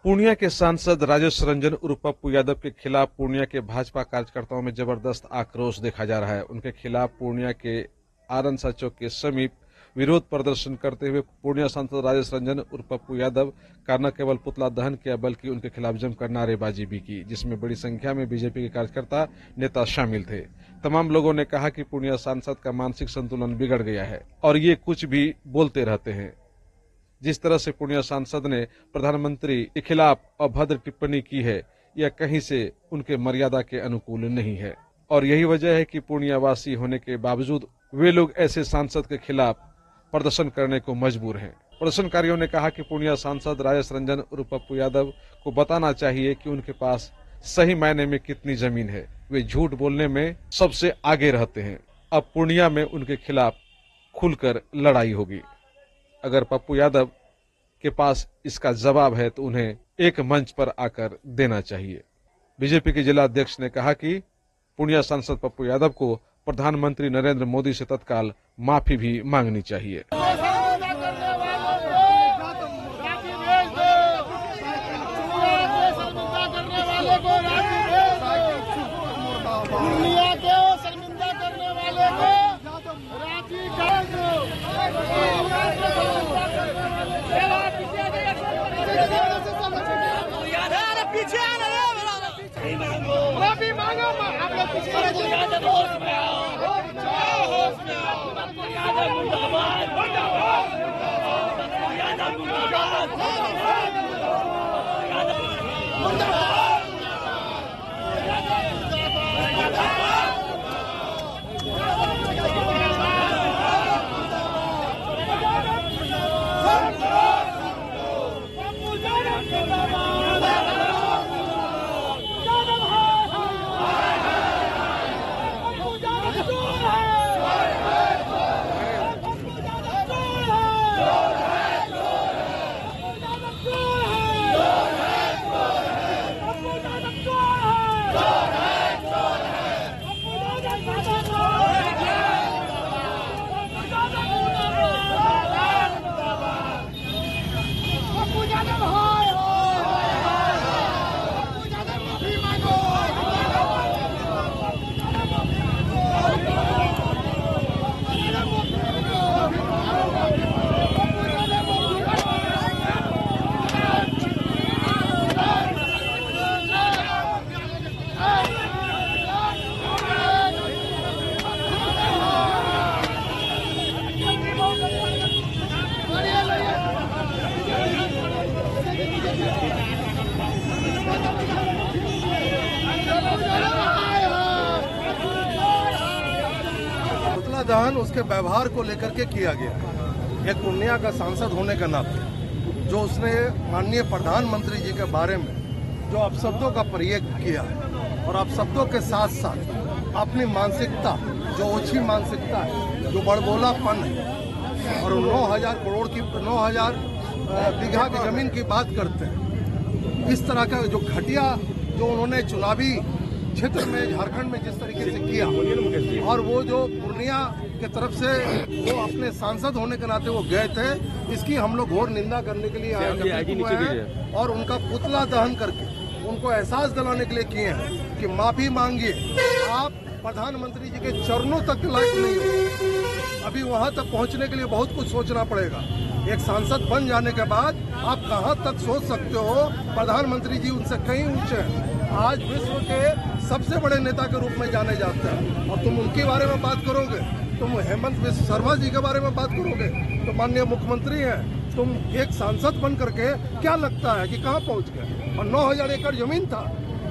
पूर्णिया के सांसद राजेश रंजन उर्फ पप्पू यादव के खिलाफ पूर्णिया के भाजपा कार्यकर्ताओं में जबरदस्त आक्रोश देखा जा रहा है। उनके खिलाफ पूर्णिया के आरनसा चौक के समीप विरोध प्रदर्शन करते हुए पूर्णिया सांसद राजेश रंजन उर्फ पप्पू यादव का न केवल पुतला दहन किया बल्कि उनके खिलाफ जमकर नारेबाजी भी की, जिसमें बड़ी संख्या में बीजेपी के कार्यकर्ता नेता शामिल थे। तमाम लोगों ने कहा कि पूर्णिया सांसद का मानसिक संतुलन बिगड़ गया है और ये कुछ भी बोलते रहते हैं। जिस तरह से पूर्णिया सांसद ने प्रधानमंत्री के खिलाफ अभद्र टिप्पणी की है, यह कहीं से उनके मर्यादा के अनुकूल नहीं है और यही वजह है कि पूर्णिया वासी होने के बावजूद वे लोग ऐसे सांसद के खिलाफ प्रदर्शन करने को मजबूर हैं। प्रदर्शनकारियों ने कहा कि पूर्णिया सांसद राजेश रंजन उर्फ पप्पू यादव को बताना चाहिए कि उनके पास सही मायने में कितनी जमीन है। वे झूठ बोलने में सबसे आगे रहते हैं। अब पूर्णिया में उनके खिलाफ खुलकर लड़ाई होगी। अगर पप्पू यादव के पास इसका जवाब है तो उन्हें एक मंच पर आकर देना चाहिए। बीजेपी के जिला अध्यक्ष ने कहा कि पूर्णिया सांसद पप्पू यादव को प्रधानमंत्री नरेंद्र मोदी से तत्काल माफी भी मांगनी चाहिए। दहन उसके व्यवहार को लेकर के किया गया। एक पूर्णिया का सांसद होने के नाते जो उसने माननीय प्रधानमंत्री जी के बारे में जो अपशब्दों का प्रयोग किया और अपशब्दों के साथ साथ अपनी मानसिकता जो ओछी मानसिकता है, जो बड़बोलापन है और 9,000 करोड़ की 9,000 बीघा की जमीन की बात करते हैं, इस तरह का जो घटिया जो उन्होंने चुनावी क्षेत्र में झारखंड में जिस तरीके से किया और वो जो पूर्णिया के तरफ से वो अपने सांसद होने के नाते वो गए थे, इसकी हम लोग घोर निंदा करने के लिए आए और उनका पुतला दहन करके उनको एहसास दिलाने के लिए किए हैं कि माफी मांगिए। आप प्रधानमंत्री जी के चरणों तक लायक नहीं हो, अभी वहां तक पहुंचने के लिए बहुत कुछ सोचना पड़ेगा। एक सांसद बन जाने के बाद आप कहां तक सोच सकते हो, प्रधानमंत्री जी उनसे कहीं ऊंचे हैं। आज विश्व के सबसे बड़े नेता के रूप में जाने जाते हैं और तुम उनके बारे में बात करोगे, तुम हेमंत बिस्वा शर्मा जी के बारे में बात करोगे तो माननीय मुख्यमंत्री हैं, तुम एक सांसद बन करके क्या लगता है कि कहां पहुंच गए? और 9,000 एकड़ जमीन था,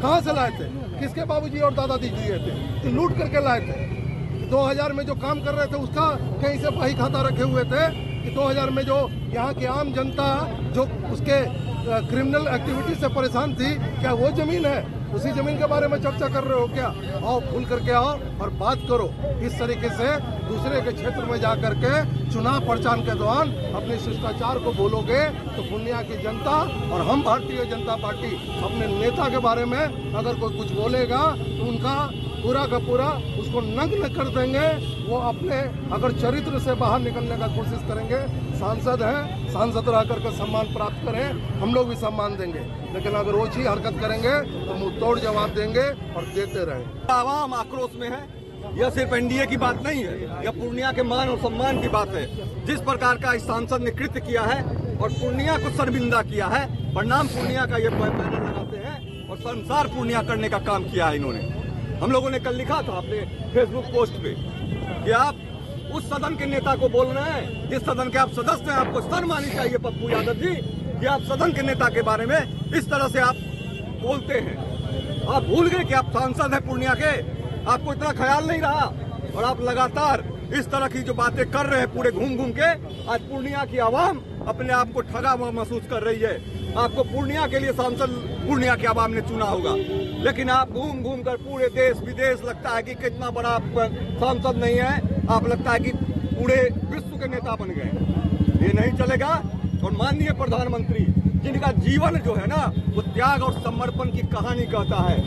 कहां से लाए थे? किसके बाबूजी और दादाजी दिए थे? तो लूट करके लाए थे। 2000 में जो काम कर रहे थे उसका कहीं से बही खाता रखे हुए थे कि 2000 में जो यहाँ की आम जनता जो उसके क्रिमिनल एक्टिविटी से परेशान थी, क्या वो जमीन है? उसी जमीन के बारे में चर्चा कर रहे हो क्या? आओ खुल करके आओ और बात करो। इस तरीके से दूसरे के क्षेत्र में जा करके चुनाव प्रचार के दौरान अपने शिष्टाचार को बोलोगे तो पूर्णिया की जनता और हम भारतीय जनता पार्टी अपने नेता के बारे में अगर कोई कुछ बोलेगा तो उनका पूरा का पूरा उसको नग्न कर देंगे। वो अपने अगर चरित्र से बाहर निकलने का कोशिश करेंगे। सांसद हैं, सांसद रह करके सम्मान प्राप्त करें, हम लोग भी सम्मान देंगे, लेकिन अगर वो चीज हरकत करेंगे तो मुंह तोड़ जवाब देंगे और देते रहेंगे। आवाम आक्रोश में है। यह सिर्फ एनडीए की बात नहीं है, यह पूर्णिया के मान और सम्मान की बात है। जिस प्रकार का इस सांसद ने कृत्य किया है और पूर्णिया को शर्मिंदा किया है, परिणाम पूर्णिया का ये बैनर लगाते हैं और संसार पूर्णिया करने का काम किया है इन्होंने। हम लोगों ने कल लिखा था अपने फेसबुक पोस्ट पे कि आप उस सदन के नेता को बोल रहे हैं जिस सदन के आप सदस्य हैं। आपको शर्म आनी चाहिए पप्पू यादव जी कि आप सदन के नेता के बारे में इस तरह से आप बोलते हैं। आप भूल गए कि आप सांसद हैं पूर्णिया के, आपको इतना ख्याल नहीं रहा और आप लगातार इस तरह की जो बातें कर रहे हैं पूरे घूम घूम के। आज पूर्णिया की आवाम अपने आप को ठगा हुआ महसूस कर रही है। आपको पूर्णिया के लिए सांसद पूर्णिया की आवाम ने चुना होगा, लेकिन आप घूम घूम कर पूरे देश विदेश लगता है कि कितना बड़ा आप सांसद नहीं है, आप लगता है कि पूरे विश्व के नेता बन गए। ये नहीं चलेगा। और माननीय प्रधानमंत्री जिनका जीवन जो है ना वो त्याग और समर्पण की कहानी कहता है,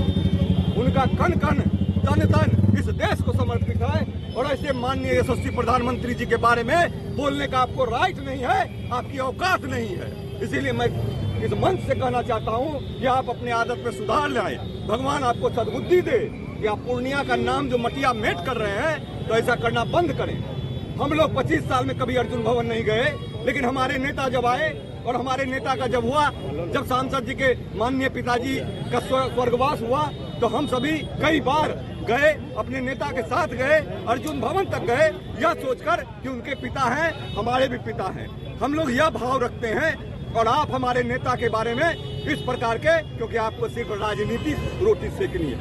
उनका कण कण तन तन इस देश को समर्पित है। और ऐसे माननीय यशस्वी प्रधानमंत्री जी के बारे में बोलने का आपको राइट नहीं है, आपकी औकात नहीं है। इसीलिए मैं इस मंच से कहना चाहता हूं कि आप अपने आदत में सुधार लाएं। भगवान आपको सद्बुद्धि दे कि आप पूर्णिया का नाम जो मटिया मेट कर रहे हैं तो ऐसा करना बंद करें। हम लोग 25 साल में कभी अर्जुन भवन नहीं गए, लेकिन हमारे नेता जब आए और हमारे नेता का जब हुआ, जब सांसद जी के माननीय पिताजी का स्वर्गवास हुआ तो हम सभी कई बार गए, अपने नेता के साथ गए, अर्जुन भवन तक गए, यह सोचकर कि उनके पिता हैं, हमारे भी पिता हैं। हम लोग यह भाव रखते हैं। और आप हमारे नेता के बारे में इस प्रकार के, क्योंकि आपको सिर्फ राजनीति रोटी सेकनी है।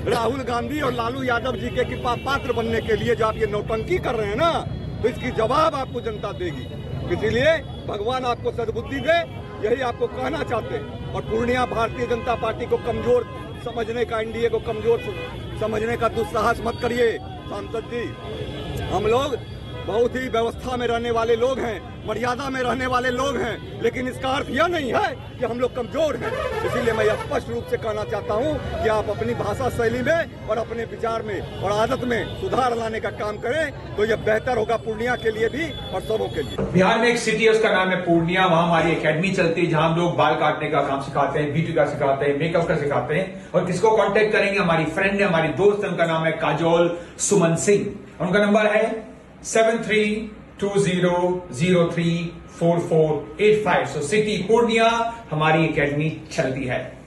राहुल गांधी और लालू यादव जी के कृपा पात्र बनने के लिए जो आप ये नौटंकी कर रहे हैं ना, तो इसकी जवाब आपको जनता देगी। इसीलिए भगवान आपको सद्बुद्धि दे, यही आपको कहना चाहते हैं। और पूर्णिया भारतीय जनता पार्टी को कमजोर समझने का, एनडीए को कमजोर समझने का दुस्साहस मत करिए। सांसद जी, हम लोग बहुत ही व्यवस्था में रहने वाले लोग हैं, मर्यादा में रहने वाले लोग हैं, लेकिन इसका अर्थ यह नहीं है कि हम लोग कमजोर हैं। इसीलिए मैं स्पष्ट रूप से कहना चाहता हूं कि आप अपनी भाषा शैली में और अपने विचार में और आदत में सुधार लाने का काम करें, तो यह बेहतर होगा पूर्णिया के लिए भी और सबों के लिए। बिहार में एक सिटी है, उसका नाम है पूर्णिया। वहां हमारी एकेडमी चलती है जहां हम लोग बाल काटने का काम सिखाते हैं, ब्यूटी का सिखाते हैं, मेकअप का सिखाते हैं। और किसको कांटेक्ट करेंगे? हमारी फ्रेंड है, हमारी दोस्त है, उनका नाम है काजोल सुमन सिंह और उनका नंबर है 7320034485। सिटी पूर्णिया हमारी एकेडमी चलती है।